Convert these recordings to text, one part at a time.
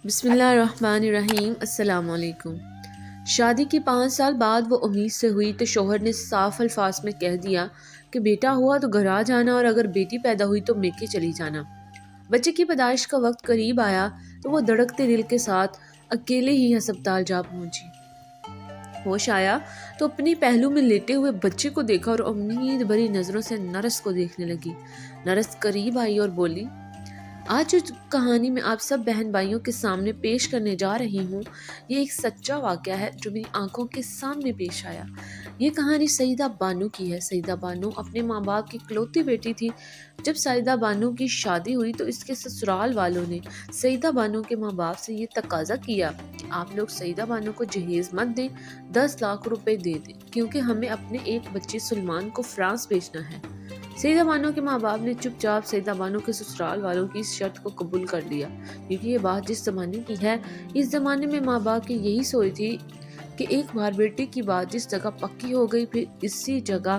بسم اللہ الرحمن الرحیم۔ السلام علیکم۔ شادی کی 5 سال بعد وہ امید سے ہوئی تو شوہر نے صاف الفاظ میں کہہ دیا کہ بیٹا ہوا تو گھر آ جانا اور اگر بیٹی پیدا ہوئی تو میکے چلی جانا۔ بچے کی پیدائش کا وقت قریب آیا تو وہ دھڑکتے دل کے ساتھ اکیلے ہی ہسپتال جا پہنچی۔ ہوش آیا تو اپنی پہلو میں لیٹے ہوئے بچے کو دیکھا اور امید بھری نظروں سے نرس کو دیکھنے لگی۔ نرس قریب آئی اور بولی، آج جو کہانی میں آپ سب بہن بھائیوں کے سامنے پیش کرنے جا رہی ہوں، یہ ایک سچا واقعہ ہے جو میری آنکھوں کے سامنے پیش آیا۔ یہ کہانی سعیدہ بانو کی ہے۔ سعیدہ بانو اپنے ماں باپ کی اکلوتی بیٹی تھی۔ جب سعیدہ بانو کی شادی ہوئی تو اس کے سسرال والوں نے سعیدہ بانو کے ماں باپ سے یہ تقاضا کیا کہ آپ لوگ سعیدہ بانو کو جہیز مت دیں، 10 لاکھ روپے دے دیں کیونکہ ہمیں اپنے ایک بچے سلمان کو فرانس بھیجنا ہے۔ سعیدہ بانو کے ماں باپ نے چپ چاپ سعیدہ بانو کے سسرال والوں کی اس شرط کو قبول کر لیا، کیونکہ یہ بات جس زمانے کی ہے، اس زمانے میں ماں باپ کی یہی سوچ تھی کہ ایک بار بیٹی کی بات جس جگہ پکی ہو گئی پھر اسی جگہ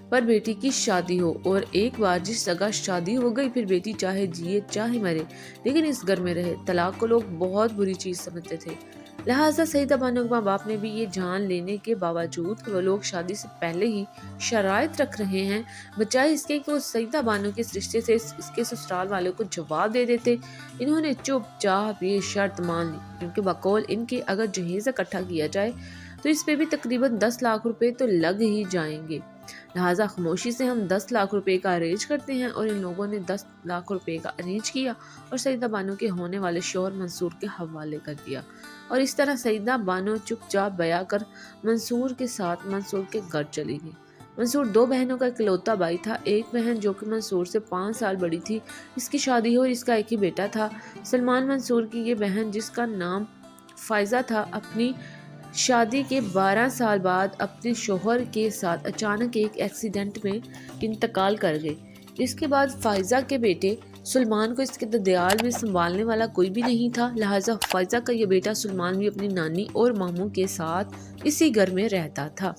پر بیٹی کی شادی ہو، اور ایک بار جس جگہ شادی ہو گئی پھر بیٹی چاہے جیے چاہے مرے لیکن اس گھر میں رہے۔ طلاق کو لوگ بہت بری چیز سمجھتے تھے، لہٰذا سعیدہ بانو کے ماں باپ نے بھی یہ جان لینے کے باوجود کہ وہ لوگ شادی سے پہلے ہی شرائط رکھ رہے ہیں، بجائے اس کے کہ وہ سعیدہ بانو کے اس رشتے سے اس کے سسرال والوں کو جواب دے دیتے، انہوں نے چپ چاپ یہ شرط مان لی، کیونکہ بقول ان کے اگر جہیز اکٹھا کیا جائے تو اس پہ بھی تقریباً 10 لاکھ روپے تو لگ ہی جائیں گے، لہٰذا خاموشی سے ہم 10 لاکھ روپے کا ارینج کرتے ہیں۔ اور ان لوگوں نے 10 لاکھ روپے کا ارینج کیا اور سعیدہ بانو کے ہونے والے شوہر منصور کے حوالے کر دیا، اور اس طرح سعیدہ بانو چپ چاپ بیاہ کر منصور کے ساتھ منصور کے گھر چلی گئی۔ منصور 2 بہنوں کا اکلوتا بھائی تھا۔ ایک بہن جو کہ منصور سے 5 سال بڑی تھی، اس کی شادی ہو اور اس کا ایک ہی بیٹا تھا۔ سلمان منصور کی یہ بہن جس کا نام فائزہ تھا، اپنی شادی کے 12 سال بعد اپنے شوہر کے ساتھ اچانک ایک ایکسیڈنٹ میں انتقال کر گئی۔ اس کے بعد فائزہ کے بیٹے سلمان کو اس کے ددیال میں سنبھالنے والا کوئی بھی نہیں تھا، لہٰذا فائزہ کا یہ بیٹا سلمان بھی اپنی نانی اور ماموں کے ساتھ اسی گھر میں رہتا تھا۔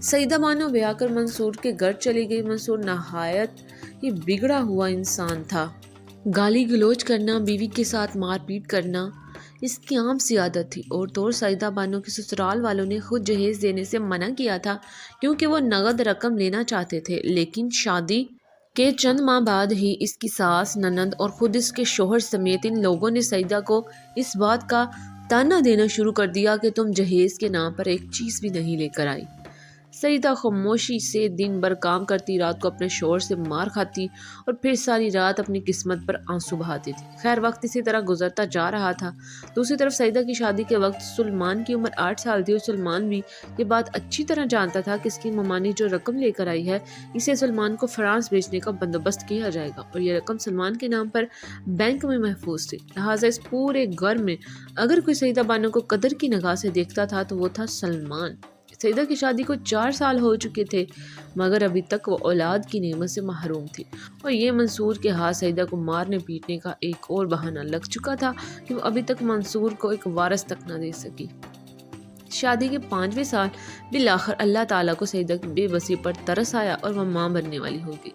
سعیدہ بانو بیاہ کر منصور کے گھر چلی گئی۔ منصور نہایت ہی بگڑا ہوا انسان تھا۔ گالی گلوچ کرنا، بیوی کے ساتھ مار پیٹ کرنا اس کی عام سی عادت تھی، اور تو سعیدہ بانو کے سسرال والوں نے خود جہیز دینے سے منع کیا تھا کیونکہ وہ نقد رقم لینا چاہتے تھے، لیکن شادی کے چند ماہ بعد ہی اس کی ساس، نند اور خود اس کے شوہر سمیت ان لوگوں نے سعیدہ کو اس بات کا طعنہ دینا شروع کر دیا کہ تم جہیز کے نام پر ایک چیز بھی نہیں لے کر آئی۔ سعیدہ خاموشی سے دن بھر کام کرتی، رات کو اپنے شوہر سے مار کھاتی اور پھر ساری رات اپنی قسمت پر آنسو بہاتی تھی۔ خیر وقت اسی طرح گزرتا جا رہا تھا۔ دوسری طرف سعیدہ کی شادی کے وقت سلمان کی عمر 8 سال تھی، اور سلمان بھی یہ بات اچھی طرح جانتا تھا کہ اس کی ممانی جو رقم لے کر آئی ہے، اسے سلمان کو فرانس بھیجنے کا بندوبست کیا جائے گا، اور یہ رقم سلمان کے نام پر بینک میں محفوظ تھی، لہٰذا اس پورے گھر میں اگر کوئی سعیدہ بانو کو قدر کی نگاہ سے دیکھتا تھا تو وہ تھا سلمان۔ سعیدہ کی شادی کو 4 سال ہو چکے تھے، مگر ابھی تک وہ اولاد کی نعمت سے محروم تھی، اور یہ منصور کے ہاتھ سعیدہ کو مارنے پیٹنے کا ایک اور بہانہ لگ چکا تھا کہ وہ ابھی تک منصور کو ایک وارث تک نہ دے سکی۔ شادی کے 5ویں سال بالآخر اللہ تعالیٰ کو سعیدہ کی بے بسی پر ترس آیا اور وہ ماں بننے والی ہو گئی،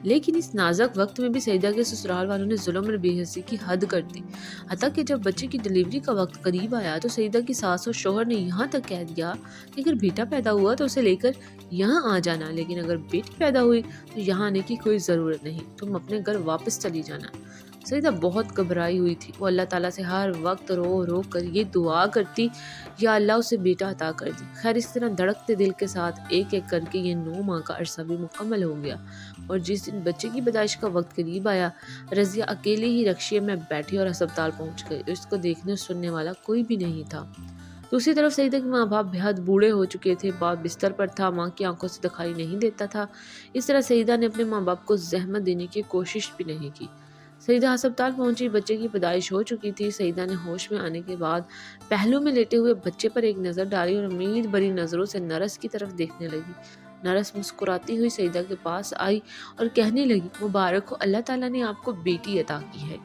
لیکن اس نازک وقت میں بھی سعیدہ کے سسرال والوں نے ظلم اور بے حسی کی حد کر دی، حتیٰ کہ جب بچے کی ڈلیوری کا وقت قریب آیا تو سعیدہ کی ساس اور شوہر نے یہاں تک کہہ دیا کہ اگر بیٹا پیدا ہوا تو اسے لے کر یہاں آ جانا، لیکن اگر بیٹی پیدا ہوئی تو یہاں آنے کی کوئی ضرورت نہیں، تم اپنے گھر واپس چلی جانا۔ سعیدہ بہت گھبرائی ہوئی تھی، وہ اللہ تعالیٰ سے ہر وقت رو رو کر یہ دعا کرتی، یا اللہ اسے بیٹا عطا کر دی۔ خیر اس طرح دھڑکتے دل کے ساتھ ایک ایک کر کے یہ 9 ماہ کا عرصہ بھی مکمل ہو گیا، اور جس دن بچے کی پیدائش کا وقت قریب آیا، رضیہ اکیلے ہی رکشے میں بیٹھی اور ہسپتال پہنچ گئی، اور اس کو دیکھنے اور سننے والا کوئی بھی نہیں تھا۔ دوسری طرف سعیدہ کے ماں باپ بہت بوڑھے ہو چکے تھے، باپ بستر پر تھا، ماں کی آنکھوں سے دکھائی نہیں دیتا تھا۔ اس طرح سعیدہ نے اپنے ماں باپ کو زحمت دینے کی کوشش بھی نہیں کی۔ سعیدہ ہسپتال پہنچی، بچے کی پیدائش ہو چکی تھی۔ سعیدہ نے ہوش میں آنے کے بعد پہلو میں لیٹے ہوئے بچے پر ایک نظر ڈالی اور امید بھری نظروں سے نرس کی طرف دیکھنے لگی۔ نرس مسکراتی ہوئی سعیدہ کے پاس آئی اور کہنے لگی، مبارک ہو، اللہ تعالیٰ نے آپ کو بیٹی عطا کی ہے۔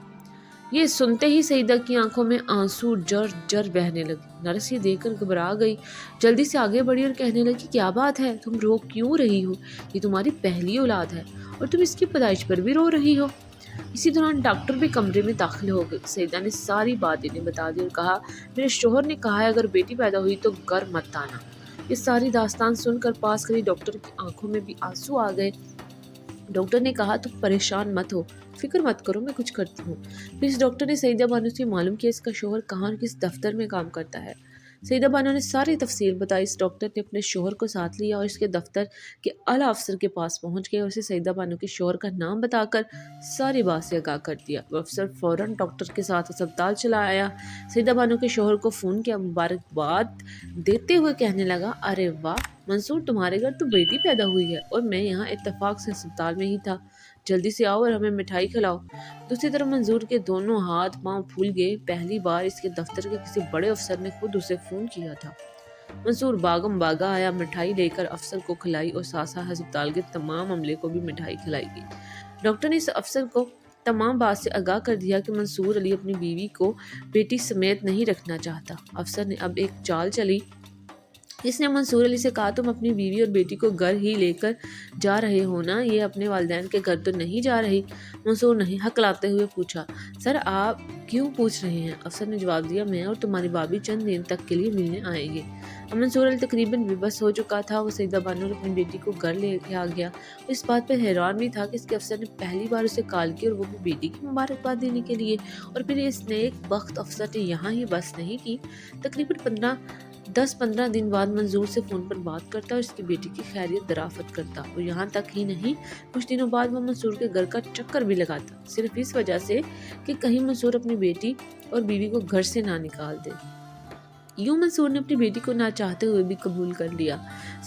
یہ سنتے ہی سعیدہ کی آنکھوں میں آنسو جر جر بہنے لگے۔ نرس یہ دیکھ کر گھبرا گئی، جلدی سے آگے بڑھی اور کہنے لگی، کیا بات ہے، تم رو کیوں رہی ہو؟ یہ تمہاری پہلی اولاد ہے اور تم اس کی پیدائش پر بھی رو رہی ہو۔ اسی دوران ڈاکٹر بھی کمرے میں داخل ہو گئے۔ سیدہ نے ساری بات انہیں بتا دی اور کہا میرے شوہر نے کہا ہے اگر بیٹی پیدا ہوئی تو گھر مت آنا۔ یہ ساری داستان سن کر پاس کھڑی ڈاکٹر کی آنکھوں میں بھی آنسو آ گئے۔ ڈاکٹر نے کہا تم پریشان مت ہو، فکر مت کرو، میں کچھ کرتی ہوں۔ پھر اس ڈاکٹر نے سیدہ بانو سے معلوم کیا اس کا شوہر کہاں اور کس دفتر میں کام کرتا ہے۔ سیدہ بانو نے ساری تفصیل بتائی۔ اس ڈاکٹر نے اپنے شوہر کو ساتھ لیا اور اس کے دفتر کے اعلیٰ افسر کے پاس پہنچ گئے اور اسے سیدہ بانو کے شوہر کا نام بتا کر ساری بات سے آگاہ کر دیا۔ وہ افسر فوراً ڈاکٹر کے ساتھ اسپتال چلا آیا۔ سیدہ بانو کے شوہر کو فون کیا، مبارکباد دیتے ہوئے کہنے لگا ارے واہ منصور، تمہارے گھر تو بیٹی پیدا ہوئی ہے اور میں یہاں اتفاق سے اسپتال میں ہی تھا، جلدی سے آؤ اور ہمیں مٹھائی کھلاؤ۔ دوسری طرف منظور کے دونوں ہاتھ پاؤں پھول گئے۔ پہلی بار اس کے دفتر کے کسی بڑے افسر نے خود اسے فون کیا تھا۔ منصور باغم باغا آیا، مٹھائی لے کر افسر کو کھلائی اور ساتھ ساتھ ہسپتال کے تمام عملے کو بھی مٹھائی کھلائی گئی۔ ڈاکٹر نے اس افسر کو تمام بات سے آگاہ کر دیا کہ منصور علی اپنی بیوی کو بیٹی سمیت نہیں رکھنا چاہتا۔ افسر نے اب ایک چال چلی۔ اس نے منصور علی سے کہا تم اپنی بیوی اور بیٹی کو گھر ہی لے کر جا رہے ہو نا، یہ اپنے والدین کے گھر تو نہیں جا رہی؟ منصور نے ہکلاتے ہوئے پوچھا۔ سر آپ کیوں پوچھ رہے ہیں؟ افسر نے جواب دیا میں اور تمہاری بھابھی چند دن تک کے لیے ملنے آئیں گے۔ اب منصور علی تقریباً بے بس ہو چکا تھا۔ وہ سیدہ بانو اور اپنی بیٹی کو گھر لے کے آ گیا۔ اس بات پر حیران بھی تھا کہ اس کے افسر نے پہلی بار اسے کال کی اور وہ بھی بیٹی کی مبارکباد دینے کے لیے، اور پھر اس نیک بخت افسر نے یہاں ہی بس نہیں کی، تقریباً 10-15 دن بعد منظور سے فون پر بات کرتا اور اس کی بیٹی کی خیریت درافت کرتا، اور یہاں تک ہی نہیں کچھ دنوں بعد وہ منصور کے گھر کا چکر بھی لگاتا، صرف اس وجہ سے کہ کہیں منصور اپنی بیٹی اور بیوی کو گھر سے نہ نکال دے۔ یوں منصور نے اپنی بیٹی کو نہ چاہتے ہوئے بھی قبول کر لیا۔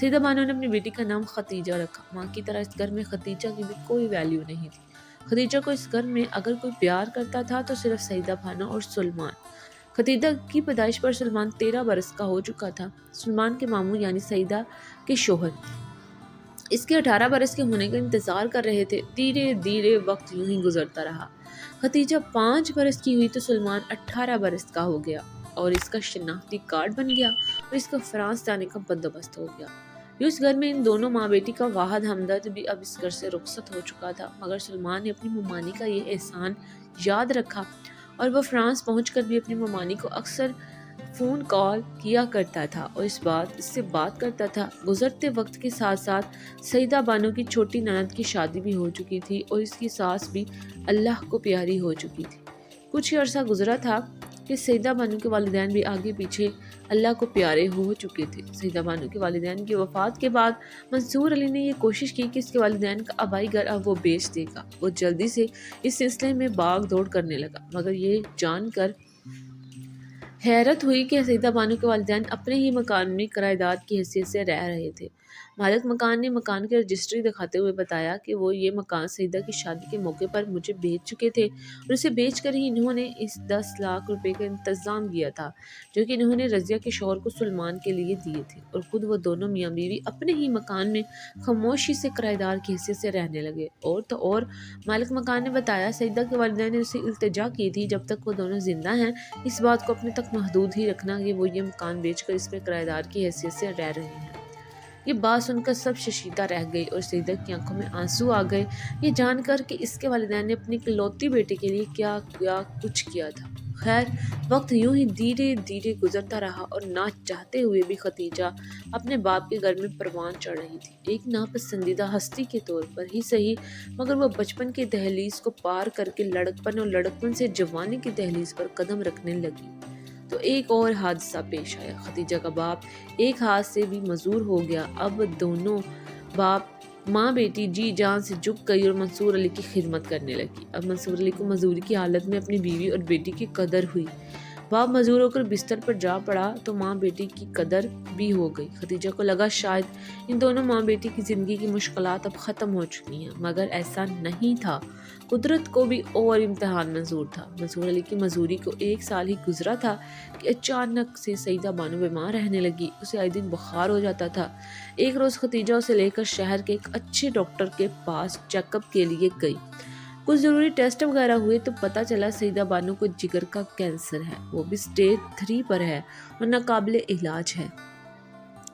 سیدہ بانو نے اپنی بیٹی کا نام ختیجہ رکھا۔ ماں کی طرح اس گھر میں ختیجہ کی بھی کوئی ویلیو نہیں تھی۔ ختیجہ کو اس گھر میں اگر کوئی پیار کرتا تھا تو صرف سیدہ بانو اور سلمان۔ ختیجہ کی پیدائش پر سلمان 13 برس کا ہو چکا تھا۔ سلمان کے ماموں یعنی سیدہ کے شوہر اس کے 18 برس کے ہونے کا انتظار کر رہے تھے۔ دھیرے دھیرے وقت یوں ہی گزرتا رہا۔ ختیجہ 5 برس کی ہوئی تو سلمان 18 برس کا ہو گیا اور اس کا شناختی کارڈ بن گیا اور اس کا فرانس جانے کا بندوبست ہو گیا۔ اس گھر میں ان دونوں ماں بیٹی کا واحد ہمدرد بھی اب اس گھر سے رخصت ہو چکا تھا، مگر سلمان نے اپنی ممانی کا یہ احسان یاد رکھا اور وہ فرانس پہنچ کر بھی اپنی ممانی کو اکثر فون کال کیا کرتا تھا اور اس سے بات کرتا تھا۔ گزرتے وقت کے ساتھ ساتھ سیدہ بانو کی چھوٹی نند کی شادی بھی ہو چکی تھی اور اس کی ساس بھی اللہ کو پیاری ہو چکی تھی۔ کچھ ہی عرصہ گزرا تھا کہ سیدہ بانو کے والدین بھی آگے پیچھے اللہ کو پیارے ہو چکے تھے۔ سیدہ بانو کے والدین کی وفات کے بعد منصور علی نے یہ کوشش کی کہ اس کے والدین کا آبائی گھر اب وہ بیچ دے گا۔ وہ جلدی سے اس سلسلے میں باغ دوڑ کرنے لگا، مگر یہ جان کر حیرت ہوئی کہ سیدہ بانو کے والدین اپنے ہی مکان میں کرائے دار کی حیثیت سے رہ رہے تھے۔ مالک مکان نے مکان کی رجسٹری دکھاتے ہوئے بتایا کہ وہ یہ مکان سیدہ کی شادی کے موقع پر مجھے بیچ چکے تھے اور اسے بیچ کر ہی انہوں نے اس 10 لاکھ روپے کا انتظام کیا تھا جو کہ انہوں نے رضیہ کے شوہر کو سلمان کے لیے دیے تھے، اور خود وہ دونوں میاں بیوی اپنے ہی مکان میں خاموشی سے کرائے دار کی حیثیت سے رہنے لگے۔ اور تو اور مالک مکان نے بتایا سیدہ کے والدین نے اسے التجا کی تھی جب تک وہ دونوں زندہ ہیں اس بات کو اپنے تک محدود ہی رکھنا کہ وہ یہ مکان بیچ کر اس میں کرائے دار کی حیثیت سے رہ رہے ہیں۔ یہ بات سن کر سب ششیدہ رہ گئی اور سیدہ کی آنکھوں میں آنسو آ گئے، یہ جان کر کہ اس کے والدین نے اپنی اکلوتی بیٹی کے لیے کیا کچھ کیا تھا۔ خیر وقت یوں ہی دھیرے دھیرے گزرتا رہا اور نہ چاہتے ہوئے بھی ختیجہ اپنے باپ کے گھر میں پروان چڑھ رہی تھی، ایک ناپسندیدہ ہستی کے طور پر ہی صحیح، مگر وہ بچپن کی دہلیز کو پار کر کے لڑکپن اور لڑکپن سے جوانی کی دہلیز پر قدم رکھنے لگی تو ایک اور حادثہ پیش آیا۔ ختیجہ کا باپ ایک ہاتھ سے بھی معذور ہو گیا۔ اب دونوں ماں بیٹی جی جان سے جھک گئی اور منصور علی کی خدمت کرنے لگی۔ اب منصور علی کو مزدوری کی حالت میں اپنی بیوی اور بیٹی کی قدر ہوئی۔ باپ مزدور ہو کر بستر پر جا پڑا تو ماں بیٹی کی قدر بھی ہو گئی۔ ختیجہ کو لگا شاید ان دونوں ماں بیٹی کی زندگی کی مشکلات اب ختم ہو چکی ہیں، مگر ایسا نہیں تھا۔ قدرت کو بھی اور امتحان منظور تھا۔ منصور علی کی مزدوری کو 1 سال ہی گزرا تھا کہ اچانک سے سیدہ بانو بیمار رہنے لگی، اسے آئے دن بخار ہو جاتا تھا۔ ایک روز ختیجہ اسے لے کر شہر کے ایک اچھے ڈاکٹر کے پاس چیک اپ کے لیے گئی۔ کچھ ضروری ٹیسٹ وغیرہ ہوئے تو پتہ چلا سیدہ بانو کو جگر کا کینسر ہے، وہ بھی اسٹیج 3 پر ہے اور ناقابل علاج ہے۔